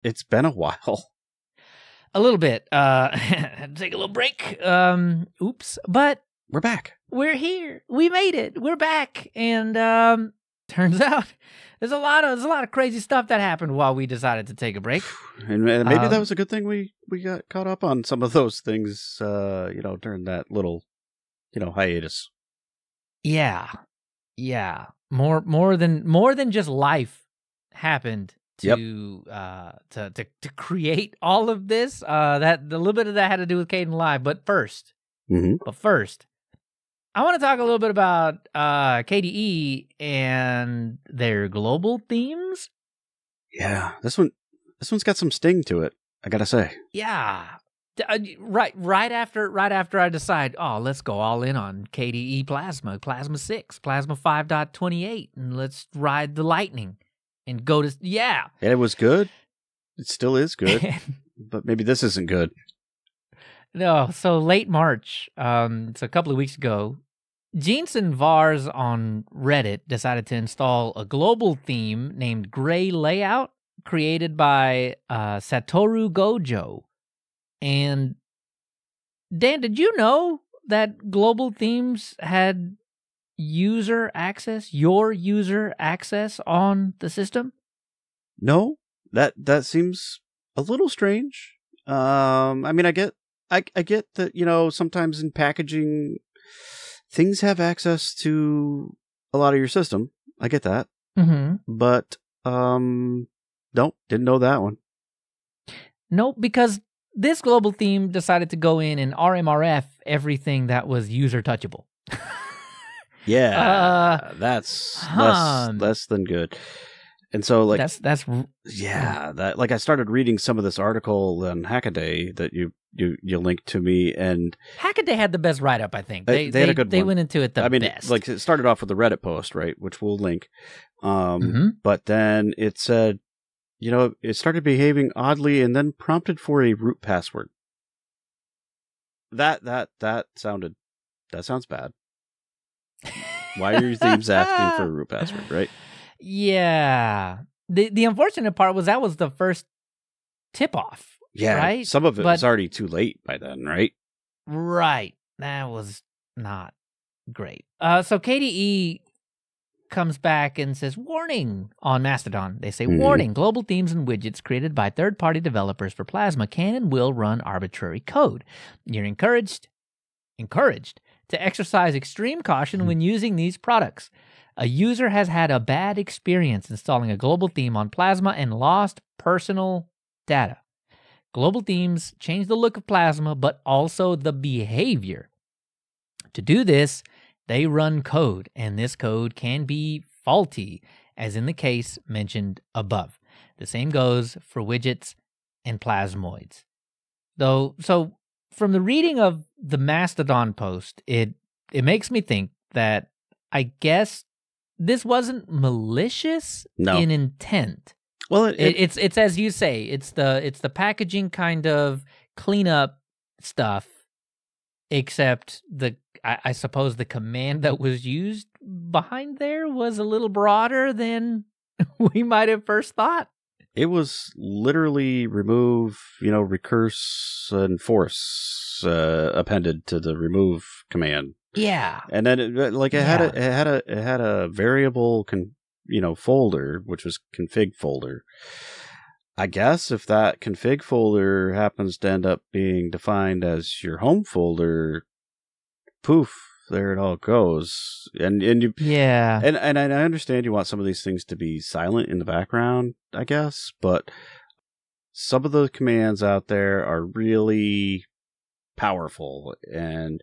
It's been a while. A little bit. Had to take a little break. Oops. But we're back. We're here. We made it. We're back. And turns out there's a lot of crazy stuff that happened while we decided to take a break. And maybe that was a good thing we got caught up on some of those things, during that little, hiatus. Yeah. Yeah. More than just life happened to create all of this. That a little bit of that had to do with Caden Live. But first, I want to talk a little bit about KDE and their global themes. Yeah, this one's got some sting to it, I gotta say. Yeah, right after I decide, let's go all in on KDE Plasma 6, Plasma 5.28, and let's ride the lightning and go to And it was good. It still is good, but maybe this isn't good. No, so late March, it's a couple of weeks ago, Jensen Vars on Reddit decided to install a global theme named Gray Layout, created by Satoru Gojo. And Dan, did you know that global themes had your user access on the system? No, that seems a little strange. I mean, I get that, sometimes in packaging, things have access to a lot of your system. I get that. Mm-hmm. But, nope, didn't know that one. Nope, because this global theme decided to go in and RMRF everything that was user touchable. Yeah, that's less than good. And so, like, that's I started reading some of this article on Hackaday that you linked to me, and Hackaday had the best write up. I think they had a good one. They went into it best. Like, it started off with a Reddit post, right, which we'll link. But then it said, it started behaving oddly, and then prompted for a root password. That sounds bad. Why are your themes asking for a root password, right? Yeah. The unfortunate part was that was the first tip-off. Yeah, right? Some of it was already too late by then, right? Right. That was not great. So KDE comes back and says, warning, on Mastodon. They say, warning, global themes and widgets created by third-party developers for Plasma can and will run arbitrary code. You're encouraged to exercise extreme caution when using these products. A user has had a bad experience installing a global theme on Plasma and lost personal data. Global themes change the look of Plasma, but also the behavior. To do this, they run code, and this code can be faulty, as in the case mentioned above. The same goes for widgets and plasmoids. So from the reading of the Mastodon post, it makes me think that I guess this wasn't malicious in intent. Well, it's as you say, it's the packaging kind of cleanup stuff, except I suppose the command that was used behind there was a little broader than we might have first thought. It was literally remove, recurse and force appended to the remove command. Yeah, and then it had a variable folder, which was config folder. I guess if that config folder happens to end up being defined as your home folder, poof, there it all goes. And you, and I understand you want some of these things to be silent in the background, I guess, but some of the commands out there are really powerful, and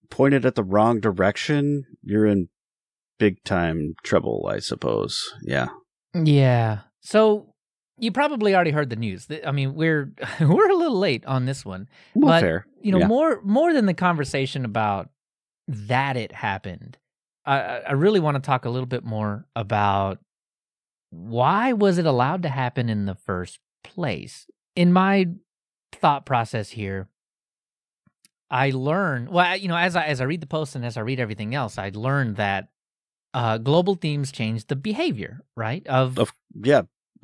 pointed at the wrong direction, you're in big time trouble, I suppose. Yeah. So you probably already heard the news. I mean, we're a little late on this one. Well, but fair. More than the conversation about that it happened, I really want to talk a little bit more about why was it allowed to happen in the first place. In my thought process here, I learned, as I read the post and as I read everything else, I learned that global themes change the behavior, right?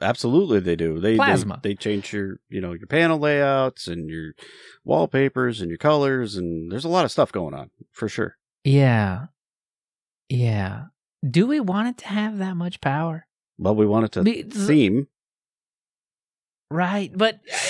Absolutely, they do. Plasma. They change your your panel layouts and your wallpapers and your colors, and there's a lot of stuff going on for sure. Yeah. Yeah. Do we want it to have that much power? Well, we want it to theme. Right.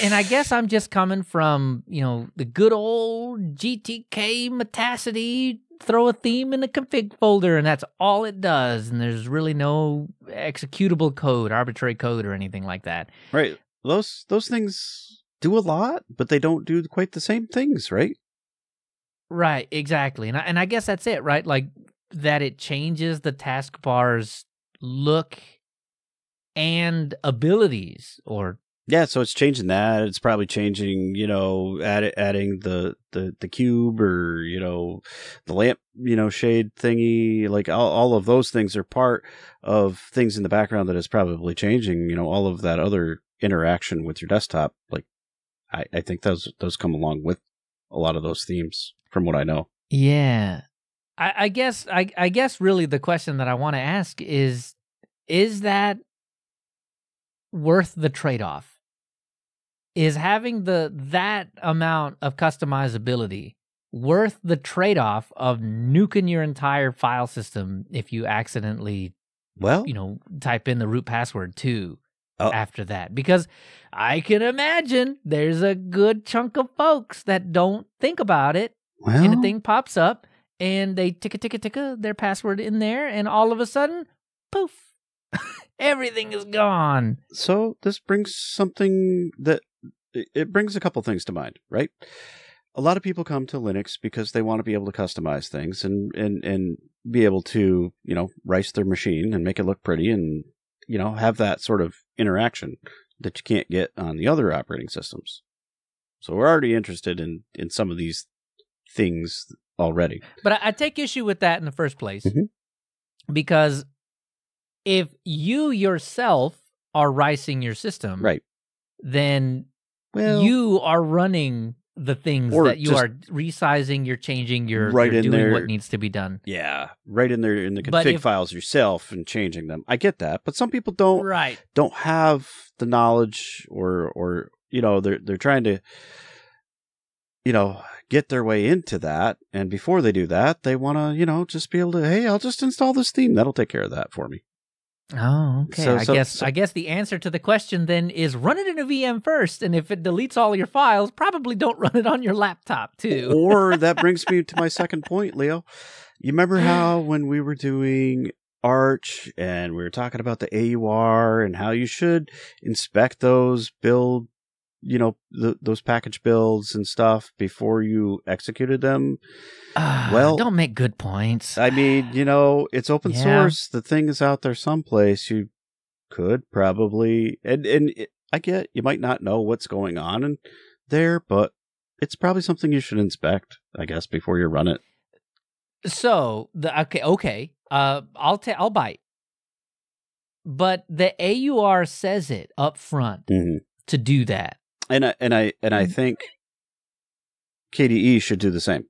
And I guess I'm just coming from, the good old GTK metacity, throw a theme in a config folder, and that's all it does. And there's really no executable code, arbitrary code, or anything like that. Right. Those things do a lot, but they don't do quite the same things, right? Right, exactly. And I guess that's it, right? Like that it changes the taskbar's look and abilities, or yeah, so it's changing that. It's probably changing, adding the cube or the lamp, shade thingy. Like all of those things are part of things in the background that is probably changing. All of that other interaction with your desktop. Like I think those come along with a lot of those themes, from what I know. Yeah, I guess really the question that I want to ask is that worth the trade-off? Is having that amount of customizability worth the trade-off of nuking your entire file system if you accidentally, type in the root password too after that? Because I can imagine there's a good chunk of folks that don't think about it, and a thing pops up, and they ticka their password in there, and all of a sudden, poof, everything is gone. So this brings it brings a couple things to mind, right? A lot of people come to Linux because they want to be able to customize things and be able to, rice their machine and make it look pretty and, have that sort of interaction that you can't get on the other operating systems. So we're already interested in some of these things already. But I take issue with that in the first place, because if you yourself are ricing your system, right, then you are running the things that you are resizing, you're changing, you're doing what needs to be done. Yeah, right in there in the config files yourself and changing them. I get that, but some people don't have the knowledge, or they're trying to get their way into that, and before they do that, they want to just be able to, hey, I'll just install this theme, that'll take care of that for me. Oh, okay. I guess the answer to the question then is run it in a VM first, and if it deletes all your files, probably don't run it on your laptop too. Or that brings me to my second point, Leo. You remember how when we were doing Arch and we were talking about the AUR and how you should inspect those those package builds and stuff before you executed them? Don't make good points. I mean, it's open source. The thing is out there someplace. You could probably, I get you might not know what's going on in there, but it's probably something you should inspect, I guess, before you run it. So I'll bite. But the AUR says it up front to do that. And I think KDE should do the same.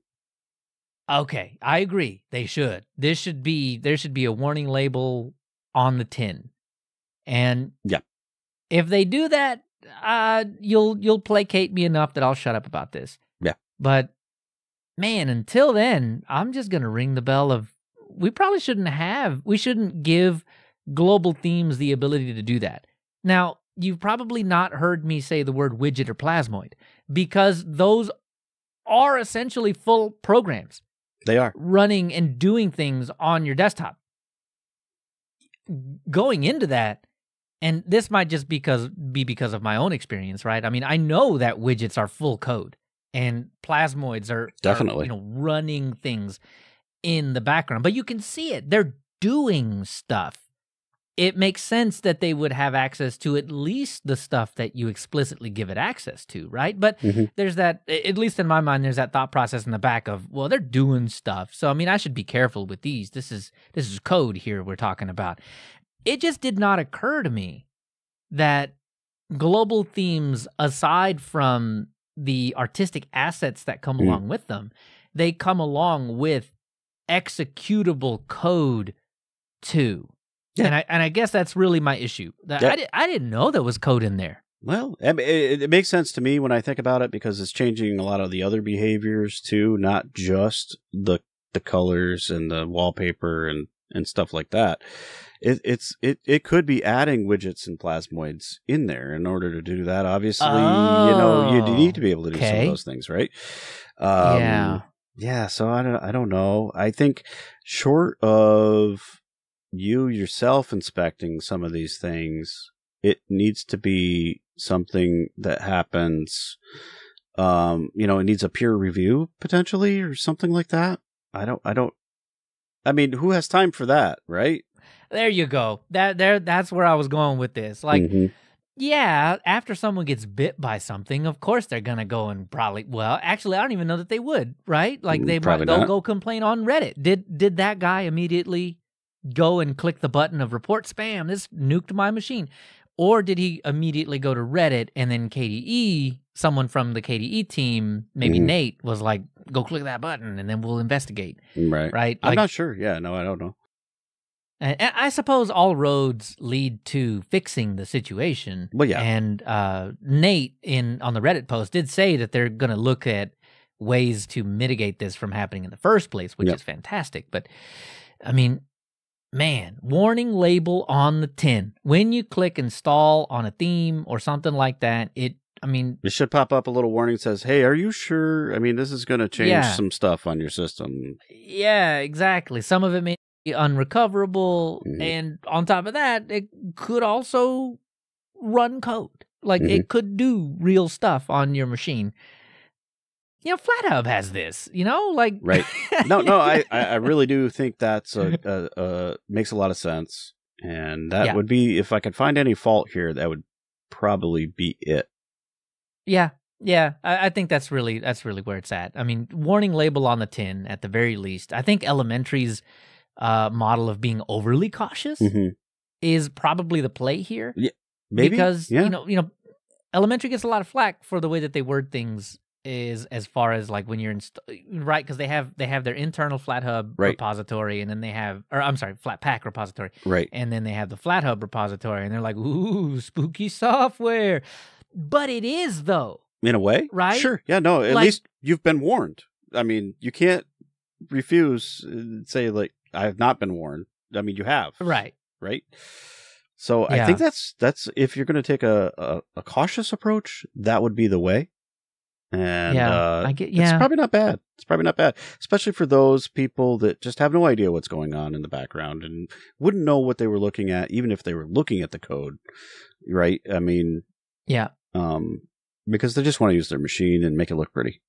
Okay, I agree. They should. There should be a warning label on the tin. And if they do that, you'll placate me enough that I'll shut up about this. Yeah. But man, until then, I'm just going to ring the bell of we shouldn't give global themes the ability to do that. Now, you've probably not heard me say the word widget or plasmoid, because those are essentially full programs. They are running and doing things on your desktop. Going into that, and this might just be because of my own experience, right? I mean, I know that widgets are full code and plasmoids are definitely running things in the background, but you can see it. They're doing stuff. It makes sense that they would have access to at least the stuff that you explicitly give it access to, right? But there's that, at least in my mind, there's that thought process in the back of, well, they're doing stuff. So, I mean, I should be careful with these. This is code here we're talking about. It just did not occur to me that global themes, aside from the artistic assets that come along with them, they come along with executable code too. Yeah. And I guess that's really my issue. I didn't know there was code in there. Well, it makes sense to me when I think about it because it's changing a lot of the other behaviors too, not just the colors and the wallpaper and stuff like that. It could be adding widgets and plasmoids in there. In order to do that, obviously, you need to be able to do some of those things, right? Yeah. So I don't know. I think short of you yourself inspecting some of these things, it needs to be something that happens. It needs a peer review potentially or something like that. I mean, who has time for that, right? There you go. That's where I was going with this. Like, yeah, after someone gets bit by something, of course they're gonna go and probably. Well, actually, I don't even know that they would. Right? Like they'll go complain on Reddit. Did that guy immediately go and click the button of report spam? This nuked my machine. Or did he immediately go to Reddit and then KDE, someone from the KDE team, maybe Nate, was like, go click that button and then we'll investigate. Right. Like, I'm not sure. Yeah, no, I don't know. And I suppose all roads lead to fixing the situation. Well, yeah. And Nate on the Reddit post did say that they're going to look at ways to mitigate this from happening in the first place, which is fantastic. But, I mean, man, warning label on the tin. When you click install on a theme or something like that, it should pop up a little warning that says, hey, are you sure? I mean, this is going to change some stuff on your system. Yeah, exactly. Some of it may be unrecoverable. And on top of that, it could also run code. Like, it could do real stuff on your machine. FlatHub has this, like... Right. No, I really do think that's makes a lot of sense. And that would be, if I could find any fault here, that would probably be it. Yeah. I think that's really where it's at. I mean, warning label on the tin, at the very least. I think Elementary's model of being overly cautious is probably the play here. Yeah, maybe. Because, Elementary gets a lot of flack for the way that they word things. Is as far as like when you're right, because they have their internal FlatHub repository, and then they have, Flatpak repository, right, and then they have the FlatHub repository, and they're like, ooh, spooky software, but it is though, in a way, right? Sure, yeah, no, at least you've been warned. I mean, you can't refuse and say like I have not been warned. I mean, you have, right. So I think that's if you're going to take a cautious approach, that would be the way. And it's probably not bad. It's probably not bad, especially for those people that just have no idea what's going on in the background and wouldn't know what they were looking at, even if they were looking at the code, right? I mean, because they just want to use their machine and make it look pretty.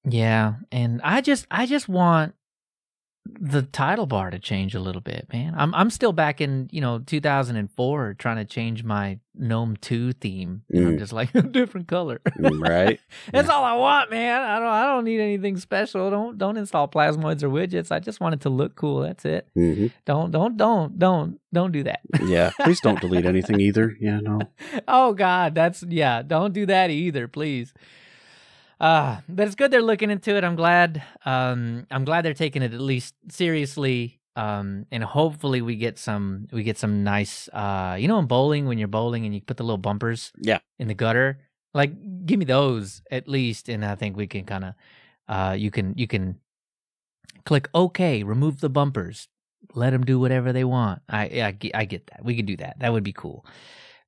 Yeah, and I just want the title bar to change a little bit, man. I'm still back in 2004 trying to change my GNOME 2 theme. And I'm just like a different color, right? That's all I want, man. I don't need anything special. Don't install plasmoids or widgets. I just want it to look cool. That's it. Don't do that. Yeah, please don't delete anything either. Yeah, no. Oh God, don't do that either, please. But it's good they're looking into it. I'm glad they're taking it at least seriously. And hopefully we get some nice, in bowling, when you're bowling and you put the little bumpers in the gutter, like give me those at least. And I think we can kind of, you can click OK, remove the bumpers, let them do whatever they want. I get that. We could do that. That would be cool.